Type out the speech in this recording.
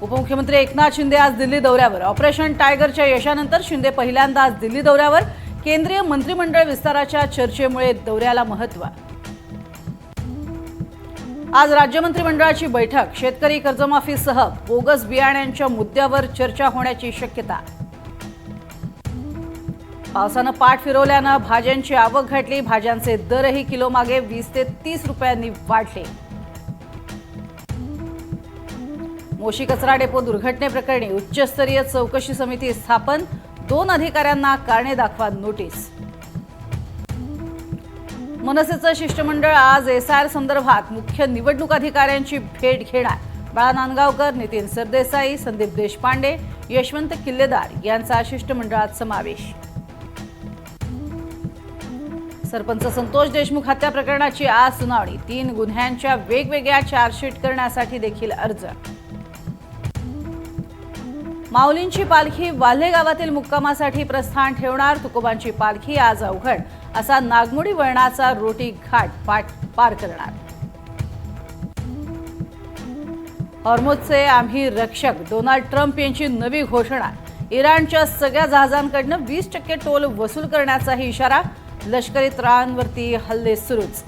उपमुख्यमंत्री एकनाथ शिंदे आज दिल्ली दौऱ्यावर। ऑपरेशन टायगरच्या यशानंतर शिंदे पहिल्यांदा आज दिल्ली दौऱ्यावर। केंद्रीय मंत्रिमंडळ विस्ताराच्या चर्चेमुळे दौऱ्याला महत्त्व। आज राज्य मंत्रिमंडळाची बैठक। शेतकरी कर्जमाफीसह बोगस बियाण्यांच्या मुद्द्यावर चर्चा होण्याची शक्यता। पावसानं पाठ फिरवल्यानं भाज्यांची आवक घटली। भाज्यांचे दरही किलोमागे 20 ते 30 रुपयांनी वाढले। मोशी कचरा डेपो दुर्घटनेप्रकरणी उच्चस्तरीय चौकशी समिती स्थापन। 2 अधिकाऱ्यांना कारणे दाखवा नोटीस। मनसेचं शिष्टमंडळ आज एसआर संदर्भात मुख्य निवडणूक अधिकाऱ्यांची भेट घेणार। बाळा नांदगावकर, नितीन सरदेसाई, संदीप देशपांडे, यशवंत किल्लेदार यांचा शिष्टमंडळात समावेश। सरपंच संतोष देशमुख हत्या प्रकरणाची आज सुनावणी। 3 गुन्ह्यांच्या वेगवेगळ्या चार्जशीट करण्यासाठी देखील अर्ज। माऊलींची पालखी वाल्हे गावातील मुक्कामासाठी प्रस्थान ठेवणार। तुकोबांची पालखी आज अवघड असा नागमोडी वळणाचा रोटी घाट पार करणार। हॉर्मुझचे आम्ही रक्षक। डोनाल्ड ट्रम्प यांची नवी घोषणा। इराणच्या सगळ्या जहाजांकडून 20% टोल वसूल करण्याचाही इशारा। लष्करी तळांवरती हल्ले सुरूच।